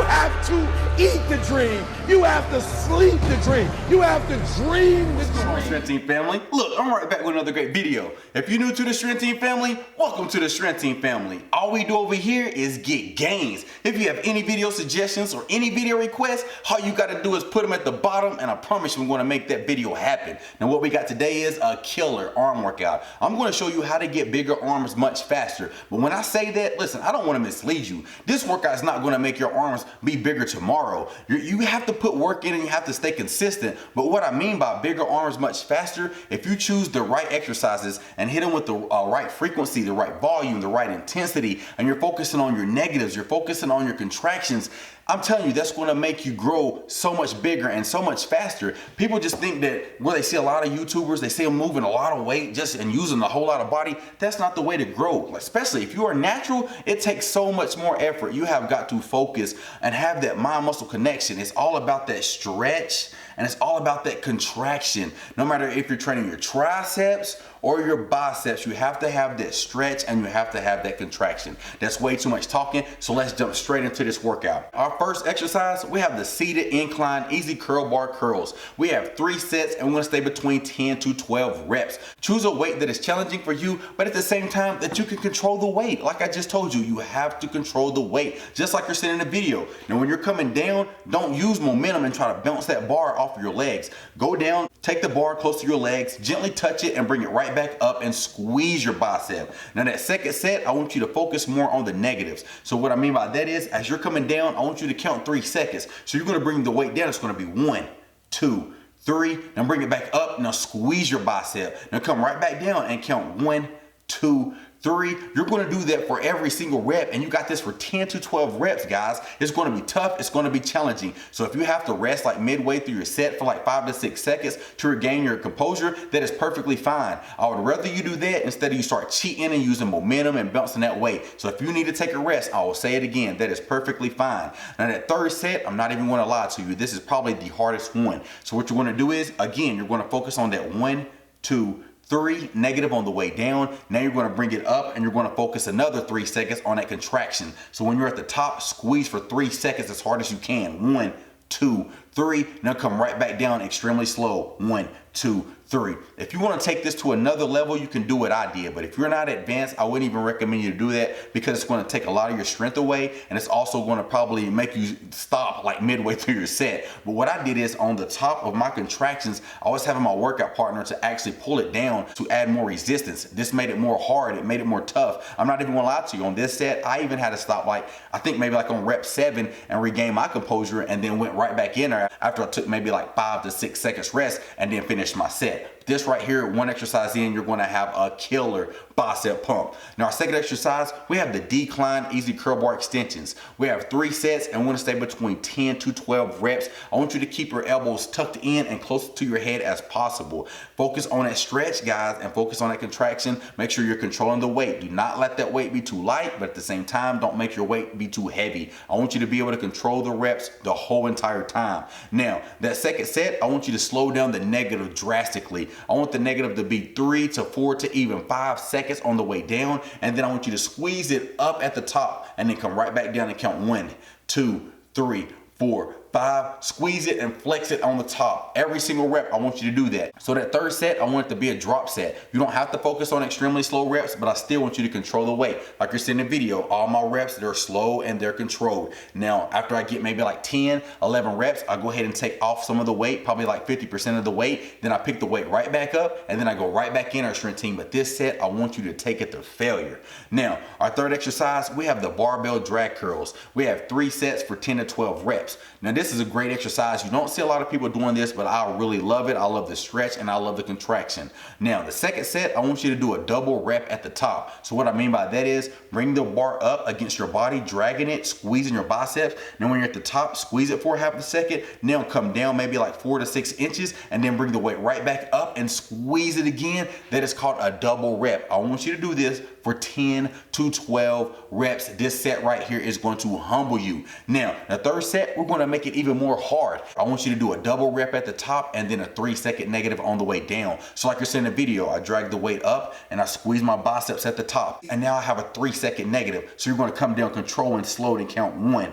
have to eat the dream. You have to sleep the dream. You have to dream the dream. Strength Team family, look, I'm right back with another great video. If you're new to the Strength Team family, welcome to the Strength Team family. All we do over here is get gains. If you have any video suggestions or any video requests, all you gotta do is put them at the bottom, and I promise you we're gonna make that video happen. Now what we got today is a killer arm workout. I'm gonna show you how to get bigger arms much faster. But when I say that, listen, I don't wanna mislead you. This workout is not gonna make your arms be bigger tomorrow. You have to put work in and you have to stay consistent. But what I mean by bigger arms much faster, if you choose the right exercises and hit them with the right frequency, the right volume, the right intensity, and you're focusing on your negatives, you're focusing on your contractions, I'm telling you, that's going to make you grow so much bigger and so much faster. People just think that where they see a lot of YouTubers, they see them moving a lot of weight just and using a whole lot of body. That's not the way to grow. Especially if you are natural, it takes so much more effort. You have got to focus and have that mind-muscle connection. It's all about that stretch and it's all about that contraction. No matter if you're training your triceps or your biceps, you have to have that stretch and you have to have that contraction. That's way too much talking, so let's jump straight into this workout. Our first exercise, we have the seated incline easy curl bar curls. We have 3 sets and we're gonna stay between 10 to 12 reps. Choose a weight that is challenging for you, but at the same time that you can control the weight. Like I just told you, you have to control the weight, just like you're seeing in the video. Now when you're coming down, don't use momentum and try to bounce that bar off of your legs. Go down, take the bar close to your legs, gently touch it and bring it right back up and squeeze your bicep. Now that second set, I want you to focus more on the negatives. So what I mean by that is, as you're coming down, I want you to count 3 seconds. So you're gonna bring the weight down, it's gonna be 1, 2, 3, now bring it back up, now squeeze your bicep. Now come right back down and count 1, 2, 3. You're going to do that for every single rep, and you got this for 10 to 12 reps, guys. It's going to be tough. It's going to be challenging. So if you have to rest like midway through your set for like 5 to 6 seconds to regain your composure, that is perfectly fine. I would rather you do that instead of you start cheating and using momentum and bouncing that weight. So if you need to take a rest, I will say it again, that is perfectly fine. Now that third set, I'm not even going to lie to you, this is probably the hardest one. So what you're going to do is, again, you're going to focus on that 1, 2, 3 negative on the way down. Now you're going to bring it up and you're going to focus another 3 seconds on that contraction. So when you're at the top, squeeze for 3 seconds as hard as you can. 1, 2, 3. Now come right back down extremely slow. 1, 2, 3. If you want to take this to another level, you can do what I did. But if you're not advanced, I wouldn't even recommend you to do that because it's going to take a lot of your strength away, and it's also going to probably make you stop like midway through your set. But what I did is, on the top of my contractions, I was having my workout partner to actually pull it down to add more resistance. This made it more hard. It made it more tough. I'm not even going to lie to you. On this set, I even had to stop like, I think maybe like on rep 7 and regain my composure, and then went right back in there after I took maybe like 5 to 6 seconds rest and then finished my set. This right here, one exercise in, you're going to have a killer bicep pump. Now our second exercise, we have the decline easy curl bar extensions. We have 3 sets and we're going to stay between 10 to 12 reps. I want you to keep your elbows tucked in and close to your head as possible. Focus on that stretch, guys, and focus on that contraction. Make sure you're controlling the weight. Do not let that weight be too light, but at the same time, don't make your weight be too heavy. I want you to be able to control the reps the whole entire time. Now, that second set, I want you to slow down the negative drastically. I want the negative to be 3 to 4 to even 5 seconds on the way down, and then I want you to squeeze it up at the top and then come right back down and count 1, 2, 3, 4, 5, squeeze it and flex it on the top. Every single rep, I want you to do that. So that third set, I want it to be a drop set. You don't have to focus on extremely slow reps, but I still want you to control the weight. Like you're seeing in the video, all my reps, they're slow and they're controlled. Now, after I get maybe like 10, 11 reps, I go ahead and take off some of the weight, probably like 50% of the weight. Then I pick the weight right back up and then I go right back in our strength team. But this set, I want you to take it to failure. Now, our third exercise, we have the barbell drag curls. We have 3 sets for 10 to 12 reps. Now, this is a great exercise. You don't see a lot of people doing this, but I really love it. I love the stretch and I love the contraction. Now, the second set, I want you to do a double rep at the top. So what I mean by that is bring the bar up against your body, dragging it, squeezing your biceps. Now, when you're at the top, squeeze it for half a second. Now come down maybe like 4 to 6 inches and then bring the weight right back up and squeeze it again. That is called a double rep. I want you to do this for 10 to 12 reps. This set right here is going to humble you. Now, the third set, we're going to make it even more hard. I want you to do a double rep at the top and then a 3-second negative on the way down. So like you're seeing in the video, I drag the weight up and I squeeze my biceps at the top. And now I have a 3-second negative. So you're going to come down, control and slow and count 1,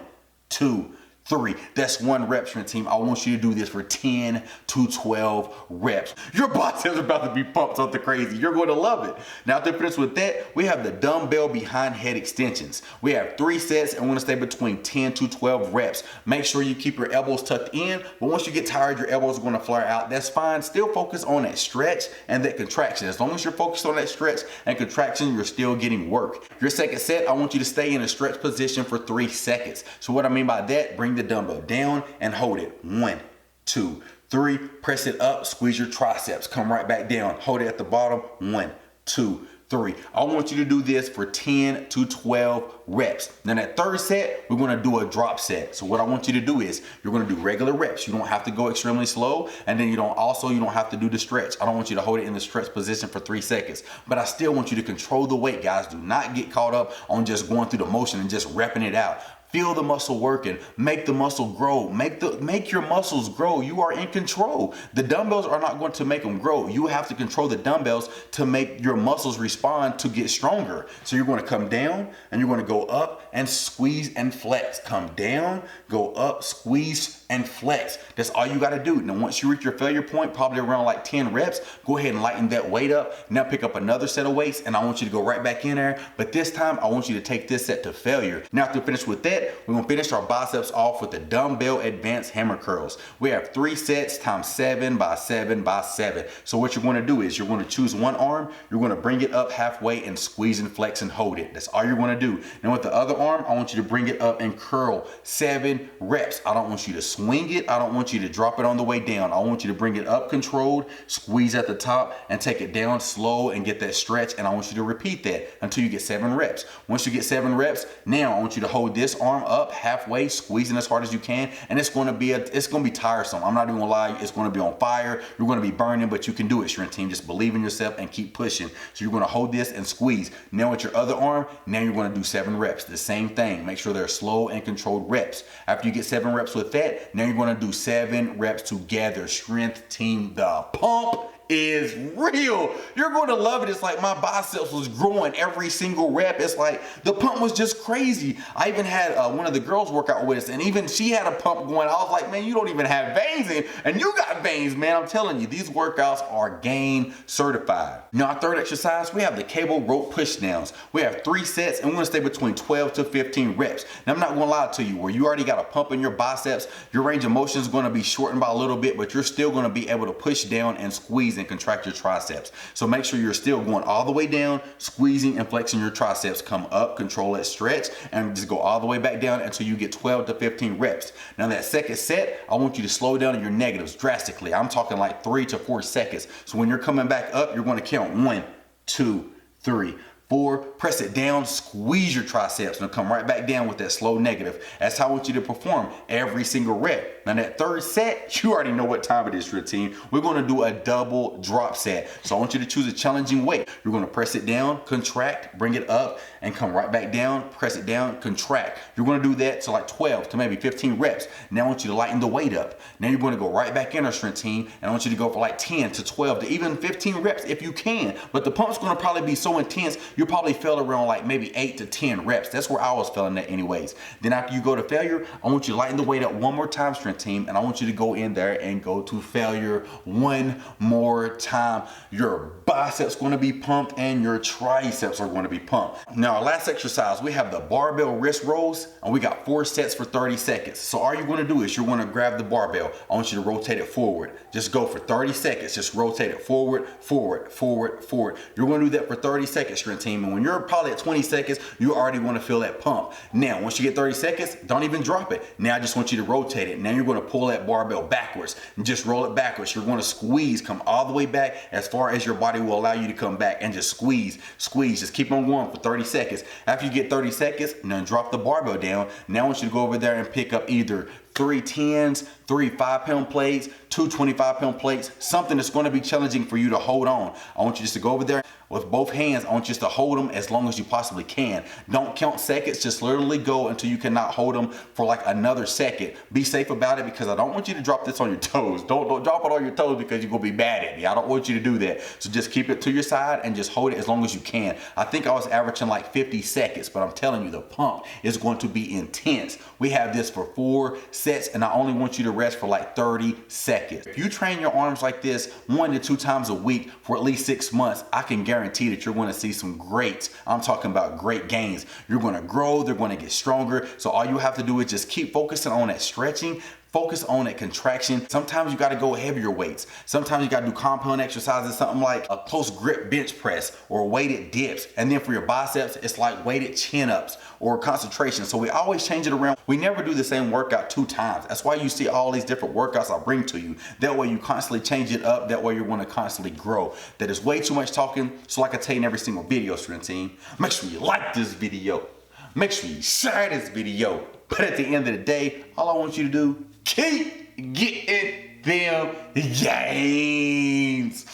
2, 3. That's 1 rep, strength team. I want you to do this for 10 to 12 reps. Your biceps are about to be pumped something crazy. You're going to love it. Now, to finish with that, we have the dumbbell behind head extensions. We have 3 sets and we're going to stay between 10 to 12 reps. Make sure you keep your elbows tucked in, but once you get tired, your elbows are going to flare out. That's fine. Still focus on that stretch and that contraction. As long as you're focused on that stretch and contraction, you're still getting work. Your second set, I want you to stay in a stretch position for 3 seconds. So what I mean by that, bring the dumbbell down and hold it. 1, 2, 3. Press it up, squeeze your triceps. Come right back down. Hold it at the bottom. 1, 2, 3. I want you to do this for 10 to 12 reps. Then that third set, we're going to do a drop set. So what I want you to do is you're going to do regular reps. You don't have to go extremely slow, and then you don't have to do the stretch. I don't want you to hold it in the stretch position for 3 seconds, but I still want you to control the weight, guys. Do not get caught up on just going through the motion and just repping it out. Feel the muscle working, make the muscle grow, make your muscles grow. You are in control. The dumbbells are not going to make them grow. You have to control the dumbbells to make your muscles respond to get stronger. So you're going to come down and you're going to go up and squeeze and flex. Come down, go up, squeeze and flex. That's all you got to do. Now, once you reach your failure point, probably around like 10 reps, go ahead and lighten that weight up. Now pick up another set of weights and I want you to go right back in there. But this time I want you to take this set to failure. Now, to finish with that, we're gonna finish our biceps off with the dumbbell advanced hammer curls. We have 3 sets times 7 by 7 by 7. So what you're gonna do is you're gonna choose one arm, you're gonna bring it up halfway and squeeze and flex and hold it. That's all you're gonna do. Now with the other arm, I want you to bring it up and curl 7 reps. I don't want you to swing it. I don't want you to drop it on the way down. I want you to bring it up controlled, squeeze at the top and take it down slow and get that stretch. And I want you to repeat that until you get 7 reps. Once you get 7 reps, now I want you to hold this arm up halfway, squeezing as hard as you can, and it's going to be tiresome. I'm not even gonna lie, it's going to be on fire. You're going to be burning, but you can do it, strength team. Just believe in yourself and keep pushing. So you're going to hold this and squeeze. Now with your other arm, now you're going to do 7 reps. The same thing. Make sure they're slow and controlled reps. After you get 7 reps with that, now you're going to do 7 reps together. Strength team, the pump is real. You're going to love it. It's like my biceps was growing every single rep. It's like the pump was just crazy. I even had one of the girls work out with us, and even she had a pump going. I was like, man, you don't even have veins in, and you got veins, man. I'm telling you, these workouts are gain certified. Now, our third exercise, we have the cable rope pushdowns. We have 3 sets, and we're going to stay between 12 to 15 reps. Now, I'm not going to lie to you, where you already got a pump in your biceps, your range of motion is going to be shortened by a little bit, but you're still going to be able to push down and squeeze and contract your triceps. So make sure you're still going all the way down, squeezing and flexing your triceps. Come up, control that stretch, and just go all the way back down until you get 12 to 15 reps. Now that second set, I want you to slow down your negatives drastically. I'm talking like 3 to 4 seconds. So when you're coming back up, you're going to count 1, 2, 3, 4, press it down, squeeze your triceps, and come right back down with that slow negative. That's how I want you to perform every single rep. Now that third set, you already know what time it is for your team. We're going to do a double drop set. So I want you to choose a challenging weight. You're going to press it down, contract, bring it up, and come right back down, press it down, contract. You're going to do that to like 12 to maybe 15 reps. Now I want you to lighten the weight up. Now you're going to go right back in our strength team, and I want you to go for like 10 to 12 to even 15 reps if you can. But the pump's going to probably be so intense, you'll probably fail around like maybe 8 to 10 reps. That's where I was failing at anyways. Then after you go to failure, I want you to lighten the weight up one more time, strength team, and I want you to go in there and go to failure one more time. Your biceps going to be pumped and your triceps are going to be pumped. Now our last exercise, we have the barbell wrist rolls, and we got 4 sets for 30 seconds. So all you're going to do is you're going to grab the barbell. I want you to rotate it forward. Just go for 30 seconds. Just rotate it forward, forward, forward, forward. You're going to do that for 30 seconds, strength team. And when you're probably at 20 seconds, you already want to feel that pump. Now, once you get 30 seconds, don't even drop it. Now I just want you to rotate it. Now you're going to pull that barbell backwards and just roll it backwards. You're going to squeeze, come all the way back as far as your body will allow you to come back, and just squeeze, squeeze. Just keep on going for 30 seconds. After you get 30 seconds, now drop the barbell down. Now I want you to go over there and pick up either 3 10s, 3 5-pound plates, 2 25-pound plates, something that's going to be challenging for you to hold on. I want you just to go over there with both hands. I want you just to hold them as long as you possibly can. Don't count seconds, just literally go until you cannot hold them for like another second. Be safe about it because I don't want you to drop this on your toes. Don't drop it on your toes because you're gonna be mad at me. I don't want you to do that. So just keep it to your side and just hold it as long as you can. I think I was averaging like 50 seconds, but I'm telling you, the pump is going to be intense. We have this for 4 sets and I only want you to rest for like 30 seconds. If you train your arms like this 1 to 2 times a week for at least 6 months, I can guarantee that you're going to see some great, I'm talking about great gains. You're going to grow, they're going to get stronger. So all you have to do is just keep focusing on that stretching, focus on that contraction. Sometimes you got to go heavier weights. Sometimes you got to do compound exercises, something like a close grip bench press or weighted dips. And then for your biceps, it's like weighted chin ups or concentration. So we always change it around. We never do the same workout 2 times. That's why you see all these different workouts I bring to you. That way you constantly change it up. That way you're going to constantly grow. That is way too much talking. So like I tell you in every single video, strength team, make sure you like this video. Make sure you share this video. But at the end of the day, all I want you to do, keep getting them gains.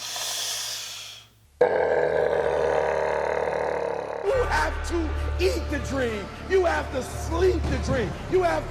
You have to eat the dream. You have to sleep the dream. You have to